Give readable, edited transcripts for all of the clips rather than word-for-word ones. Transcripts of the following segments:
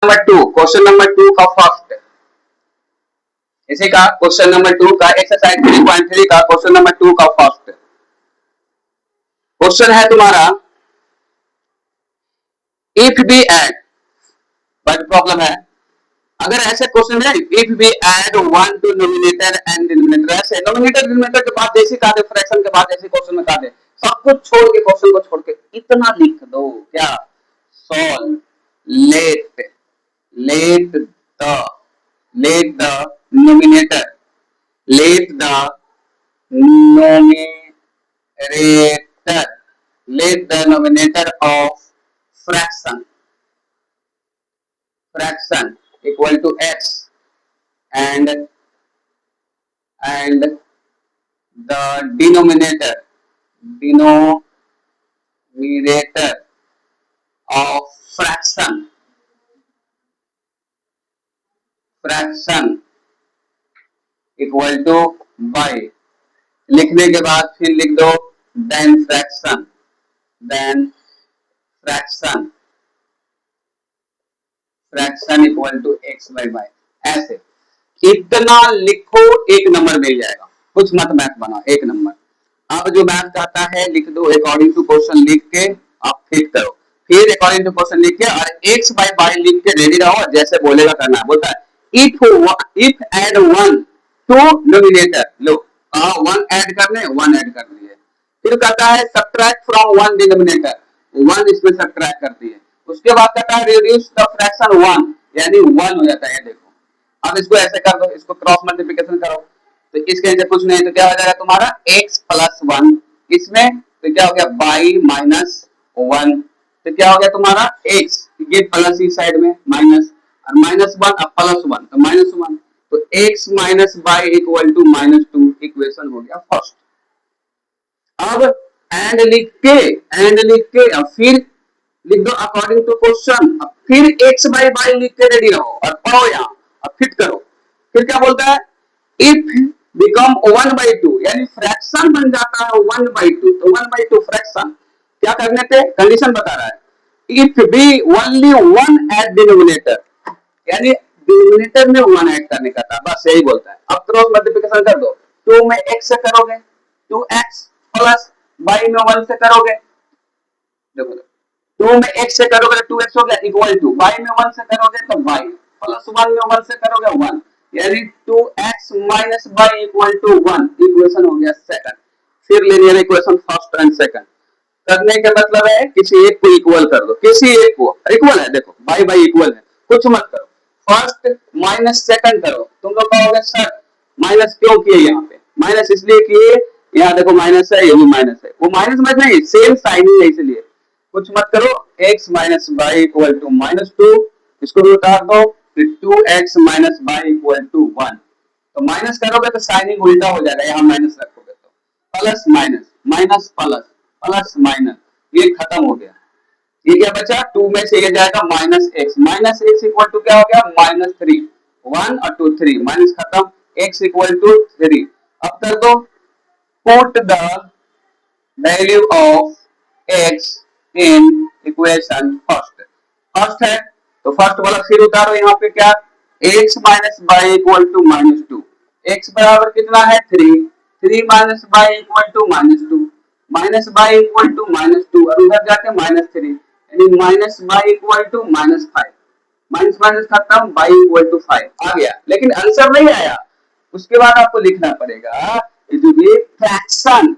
Number 2, question number 2 का first, इसी का क्वेश्चन नंबर 2 का एक्सरसाइज 3.3 का क्वेश्चन नंबर 2 का फर्स्ट क्वेश्चन है तुम्हारा, if B add, but problem है अगर ऐसे क्वेश्चन है if B add 1 to numerator and denominator, ऐसे नोमिनेटर डिनोमिनेटर के बाद जैसे कहा दे, फ्रैक्शन के बाद जैसे क्वेश्चन में कहा दे, सब कुछ छोड़ के, क्वेश्चन को छोड़ के इतना लिख दो, क्या, solve let let the let the numerator let the numerator of fraction equal to x and the denominator of fraction equal to y, लिखने के बाद फिर लिख दो then fraction equal to x by y, ऐसे इतना लिखो, एक नंबर मिल जाएगा, कुछ मत मैथ बनाओ, एक नंबर। अब जो मैथ चाहता है लिख दो अकॉर्डिंग टू क्वेश्चन, लिख के आप फिट करो, फिर अकॉर्डिंग टू क्वेश्चन लिख के और x बाई y लिख के रेडी रहो, जैसे बोलेगा करना है। बोलता है if add 1 to numerator, low 1 add करने, 1 ऐड कर दिए, फिर कहता है subtract from 1 denominator, 1 इसमें subtract कर दिए, उसके बाद कहता है reduce the fraction 1, यानी 1 हो जाता है। देखो अब इसको ऐसे कर दो, इसको क्रॉस मल्टीप्लिकेशन करो, तो इसके नीचे कुछ नहीं तो क्या हो जाएगा तुम्हारा x प्लस 1, इसमें तो क्या हो गया y माइनस 1, तो क्या हो गया तुम्हारा x, ये प्लस इस साइड में माइनस, और माइनस 1 अब प्लस 1 तो माइनस 1, तो x minus y equal to minus 2, equation हो गया फर्स्ट। अब एंड लिख के अब फिर लिख दो अकॉर्डिंग टू क्वेश्चन, अब फिर x बाई y लिख के रेडी रहो और पढ़ो यहाँ, अब फिट करो, फिर क्या बोलता है इफ बिकम 1/2, यानी फ्रैक्शन बन जाता है 1/2, तो 1/2 फ्रैक्शन क्या करने पे कंडीशन बता रहा है if B only 1 at denominator, यानी डिनोमिनेटर में 1 ऐड करने का था, बस यही बोलता है। अब क्रॉस मल्टीप्लिकेशन कर दो, 2 में x से करोगे 2x प्लस y में 1 से करोगे, देखो 2 में x से करोगे 2x हो गया इक्वल टू y में 1 से करोगे तो y प्लस 1 में 1 से करोगे 1, यानी 2x minus y equal to 1, equation हो गया सेकंड। फिर linear equation first and second करने का मतलब है किसी एक को इक्वल कर दो, किसी एक को इक्वल है, देखो y इक्वल है, कुछ मत करो, फर्स्ट माइनस सेकंड करो। तुम लोग कहोगे सर माइनस क्यों किए, यहाँ पे माइनस इसलिए किए, यहाँ देखो माइनस है, ये भी माइनस है, वो माइनस मत नहीं, सेम साइन ही है, इसलिए कुछ मत करो, x minus y equal to minus 2, इसको भी उतार दो, फिर 2x minus y equal to 1, तो माइनस करोगे तो साइनिंग उल्टा हो जाएगा, यहाँ माइनस रखोगे तो plus minus minus plus plus minus, ये खत्म हो गया। ये क्या बचा, 2 में से ये जाएगा माइनस x इक्वल टू क्या हो गया माइनस 3, 1 और 2 3, माइनस खत्म, x इक्वल टू 3। अब कर दो put the value of x in equation first है तो फर्स्ट वाला फिर उतारो, यहाँ पे क्या x minus y equal to minus 2, x बराबर कितना है 3 minus y equal to minus 2, minus y equal to minus 2 और उधर जाके माइनस 3, यानी minus y equal to minus 5, minus minus खत्म, वाई इक्वल टू 5 आ गया, लेकिन आंसर नहीं आया। उसके बाद आपको लिखना पड़ेगा फ्रैक्शन,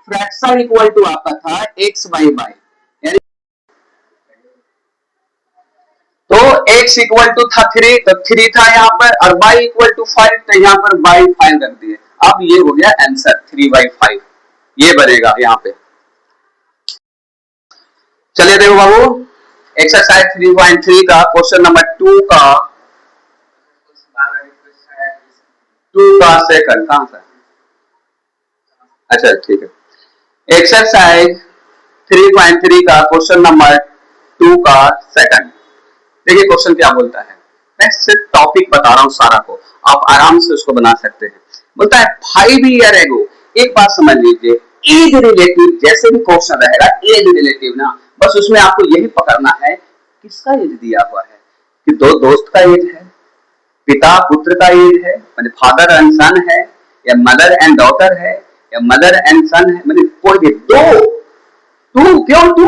फ्रैक्शन इक्वल टू आपका था x बाई y, यानी तो x इक्वल टू था 3, तो 3 था यहाँ पर, और y इक्वल टू 5, तो यहाँ पर y फाइंड कर दिए। अब ये हो गया आंसर 3/5, ये बनेगा यहाँ पे। चलिए देखो बाबू एक्सरसाइज 3.3 का क्वेश्चन नंबर 2 का सेकंड कहां से, अच्छा ठीक है, एक्सरसाइज 3.3 का क्वेश्चन नंबर 2 का सेकंड। देखिए क्वेश्चन क्या बोलता है, मैं सिर्फ टॉपिक बता रहा हूं सारा को, आप आराम से उसको बना सकते हैं। बोलता है 5 ईयर एगो, एक बात समझ लीजिए, एज रिलेटिव जैसे भी क्वेश्चन रहेगा एज रिलेटिव ना, बस उसमें आपको यही पकड़ना है किसका एज दिया हुआ है कि दो दोस्त का एज है, पिता पुत्र का एज है, मैंने फादर एंड सन है, या मदर एंड डॉटर है, या मदर एंड सन है, मैंने कोई भी दो, टू, क्यों टू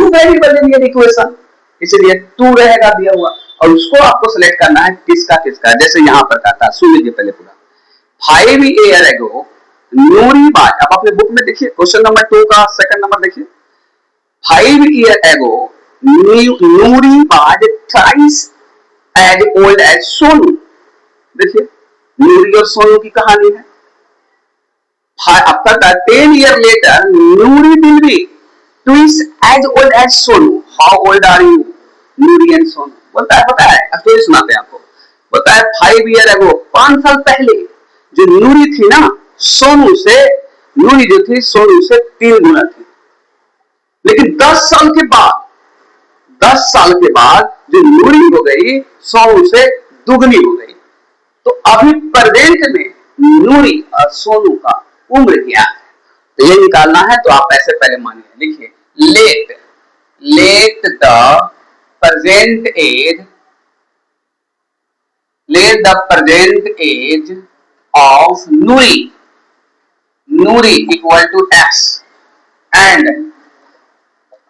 वेरिएबल इन ये इक्वेशन, इसलिए टू रहेगा दिया हुआ, और उसको आपको सिलेक्ट करना है किसका किसका, जैसे यहां पर कहा था, सुन लीजिए पहले पूरा। 5 ईयर एगो नूरी बाज, अब अपने बुक में देखिए क्वेश्चन नंबर 2 का सेकंड नंबर देखिए, 5 year ago Noori was thrice as old as Sonu. देखिए नूरी और सोनू की कहानी है। आपका 10 year later Noori will be twice as old as Sonu. How old are you Noori and Sonu, बोलता है पता है, स्टोरी सुनाते हैं आपको, बोलता है 5 ईयर एगो 5 साल पहले जो नूरी थी ना सोनू से, नूरी जो थी सोनू से 3 गुना थी, लेकिन 10 साल के बाद, 10 साल के बाद जो नूरी हो गई सोनू से दुगनी हो गई। तो अभी प्रेजेंट में नूरी और सोनू का उम्र क्या है, तो ये निकालना है। तो आप ऐसे पहले मानिए, लिखिए let the present age, let the present age of Noori, Noori equal to x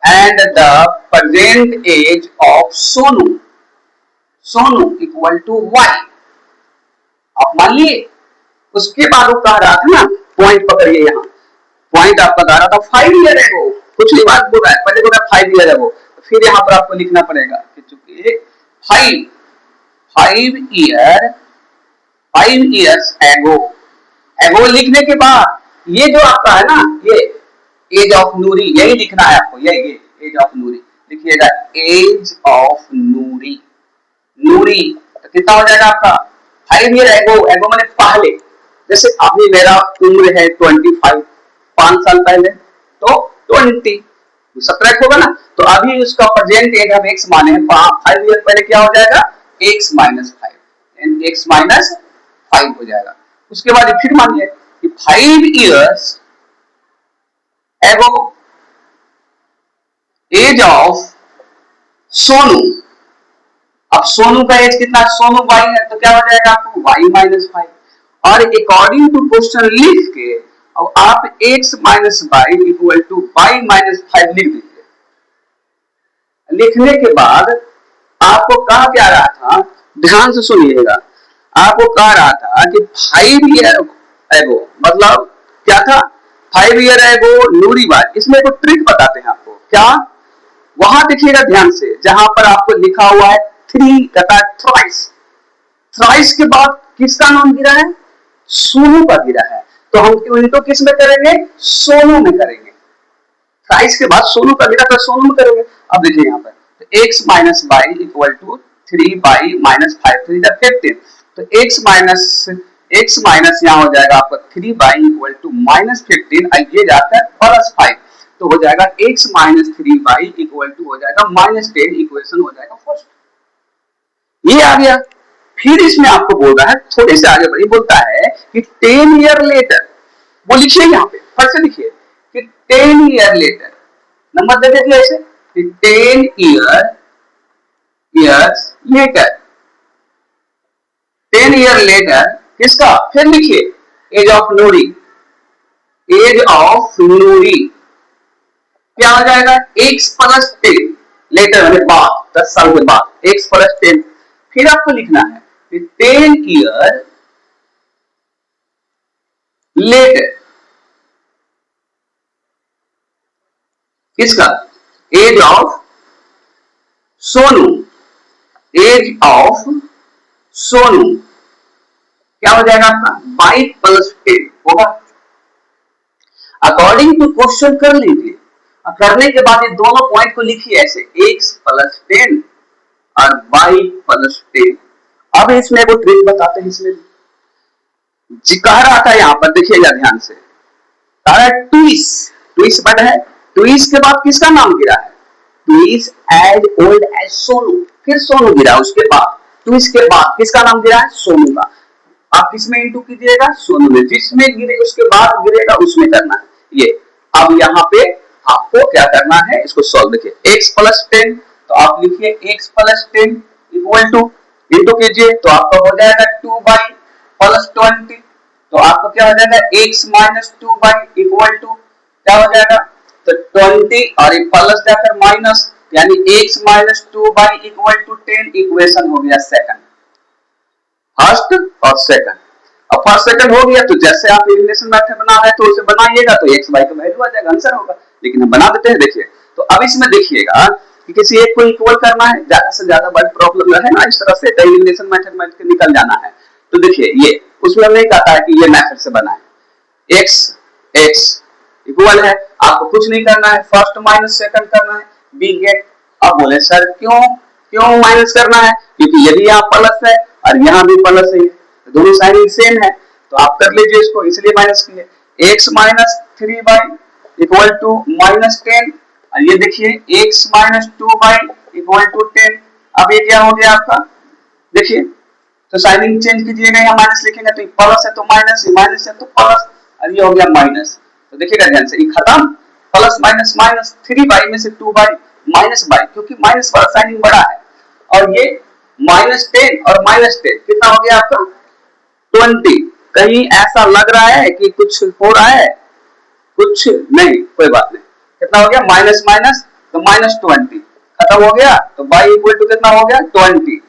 and the present age of Sonu, Sonu equal to y। आप मान लिए। उसके बाद वो कह रहा था ना, पॉइंट पकड़िए, यहाँ पॉइंट आपका कह रहा था 5 ईयर एगो, कुछ नहीं बात बोल रहा है, पहले बोल रहा 5 ईयर एगो, फिर यहाँ पर आपको लिखना पड़ेगा कि चूंकि 5 इयर्स एगो, एगो लिखने के बाद ये जो आपका है ना, ये एज ऑफ नूरी, यही लिखना है आपको, ये एज ऑफ नूरी लिखिएगा, एज ऑफ नूरी, नूरी तो कितना हो जाएगा आपका 5 ईयर एगो, एगो मैंने पहले, जैसे अभी मेरा उम्र है 25, 5 साल पहले तो 20 सब्ट्रैक्ट होगा ना, तो अभी उसका प्रेजेंट एज हम x माने हैं, 5 ईयर पहले क्या हो जाएगा x माइनस 5, x माइनस 5 हो जाएगा। उसके बाद फिर मानिए कि 5 years ago as of Sonu, अब सोनू का एज कितना, सोनू y है, तो क्या हो जाएगा आपको y माइनस 5, और अकॉर्डिंग टू क्वेश्चन लिख के अब आप x minus y equal to y minus 5 लिख दीजिए। लिखने के बाद आपको कहा क्या रहा था, ध्यान से सुनिएगा, आपको कह रहा था कि 5 ईयर एगो मतलब क्या था, 5 ईयर एगो नूरी बात, इसमें एक ट्रिक बताते हैं आपको, क्या, वहां देखिएगा ध्यान से, जहां पर आपको लिखा हुआ है 3 कहता थ्राइस, थ्राइस के बाद किसका नाम गिरा है, सोनू का गिरा है, तो हम इनको किस में करेंगे, सोनू में करेंगे। थ्राइस के बाद सोनू का गिरा था, सोनू में करेंगे। अब देखिए यहाँ पर तो x minus y equal to 3y minus 5 3 15, तो x माइनस यहाँ हो जाएगा आपका 3y इक्वल टू माइनस 15, ये जाता है प्लस 5, तो हो जाएगा x minus 3y equal to हो जाएगा माइनस 10, इक्वेशन हो जाएगा फर्स्ट, ये आ गया। फिर इसमें आपको बोल रहा है, थोड़े से आगे बढ़िए, बोलता है कि 10 ईयर लेटर, वो लिखिए यहाँ पे फर्स्ट से लिखिए कि 10 ईयर लेटर, नंबर दे दीजिए ऐसे कि 10 इयर्स लेटर, 10 ईयर लेटर किसका, फिर लिखिए age of Noori, age of Noori क्या हो जाएगा x प्लस 10, लेटर मतलब बाद, 10 साल के बाद x प्लस 10, फिर आपको लिखना है 10 ईयर लेटर किसका, age of Sonu, age of Sonu क्या हो जाएगा आपका 22 प्लस 10 होगा। अकॉर्डिंग टू क्वेश्चन कर लीजिए, करने के बाद ये दोनों पॉइंट को लिखिए ऐसे, x प्लस 10 और y प्लस 10। अब इसमें वो ट्रिक बताते हैं, इसमें जी कह रहा था यहाँ पर देखिएगा ध्यान से, कह रहा है ट्विस बट है, ट्विस के बाद किसका नाम गिरा है, twice as old as Sonu, फिर सोनू गिरा, उसके बाद ट्विस के बाद किसका नाम गिरा है, सोनू का। आप किसमें इंटू कीजिएगा, सोनू में, जिसमें गिरे उसके बाद गिरेगा उसमें करना है ये। अब यहाँ पे आपको क्या करना है, इसको सॉल्व, देखिए x प्लस 10, तो आप लिखिए x plus 10 equal to, into कीजिए तो आपका हो जाएगा 2 बाई प्लस 20, तो आपको क्या हो जाएगा x minus 2 y equal to क्या हो जाएगा, तो 20 और एक प्लस जाकर माइनस, यानी x minus 2 y equal to 10 equation हो गया सेकंड, फर्स्ट और सेकंड। अब फर्स्ट सेकंड हो गया तो जैसे आप एलिमिनेशन मेथड बना रहे हैं तो उसे बनाइएगा तो x y का वैल्यू आ जाएगा, आंसर होगा। लेकिन हम बना देते हैं, देखिए तो अब इसमें देखिएगा कि किसी एक को इक्वल करना है, ज्यादा से ज्यादा बड़ी प्रॉब्लम है ना, इस तरह से एलिमिनेशन मेथड में निकल जाना है। तो देखिए ये उसमें नहीं कहता है कि ये मेथड से बनाए, x x इक्वल है, आपको कुछ नहीं करना है, फर्स्ट माइनस सेकंड करना है, बी गेट। अब बोले सर क्यों माइनस करना है, क्योंकि यदि यहाँ प्लस है और यहाँ भी प्लस है, दोनों साइन सेम है, तो आप कर लीजिए इसको, इसलिए माइनस किए। x minus 3 y equal to minus 10, और ये देखिए x minus 2 y equal to 10। अब ये क्या हो गया आपका, देखिए तो साइनिंग चेंज कीजिएगा, यहाँ माइनस लिखेंगे तो प्लस है तो माइनस, माइनस है तो प्लस, और ये हो गया माइनस। तो देखिएगा ध्यान से, ये खत्म, प्लस माइनस माइनस, 3 बाई में से 2 बाई माइनस बाई, क्योंकि माइनस वाला साइनिंग बड़ा है, और ये माइनस 10 और माइनस 10 कितना हो गया आपका 20। कहीं ऐसा लग रहा है कि कुछ हो रहा है, कुछ नहीं, कोई बात नहीं, कितना हो गया माइनस माइनस तो माइनस 20 खत्म हो गया, तो बाई इक्वल टू कितना हो गया 20,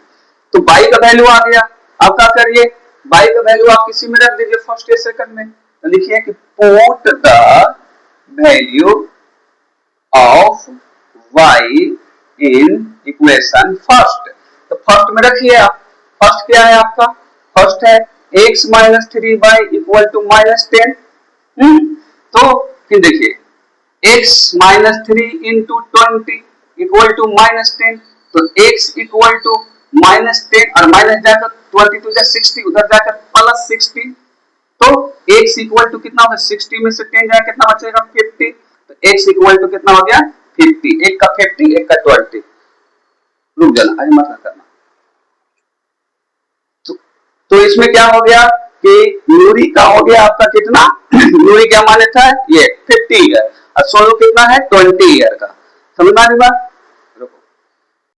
तो बाई का वैल्यू आ गया। अब क्या करिए, बाई का वैल्यू आप किसी में रख दीजिए फर्स्ट या सेकंड में, तो लिखिए कि put the value of y in equation first, तो फर्स्ट में रखिए आप, फर्स्ट क्या है आपका, फर्स्ट है x minus 3 y equal to minus 10, तो फिर देखिए x minus 3 into 20 equal to minus 10, तो x इक्वल टू माइनस 10 और माइनस जाकर 20 टू 60, उधर जाकर प्लस 60, तो x इक्वल टू कितना होगा 60 में से 10 जाए कितना बचेगा 50, तो x इक्वल टू कितना हो गया 50, एक का 50 एक का 20। रुक जाना, अरे मत करना। तो इसमें क्या हो गया कि न्यूरी का हो गया आपका कितना, न्यूरी क्या माने था ये 50 ईयर, और सोनू कितना है 20 ईयर का, समझ में आ रही बात।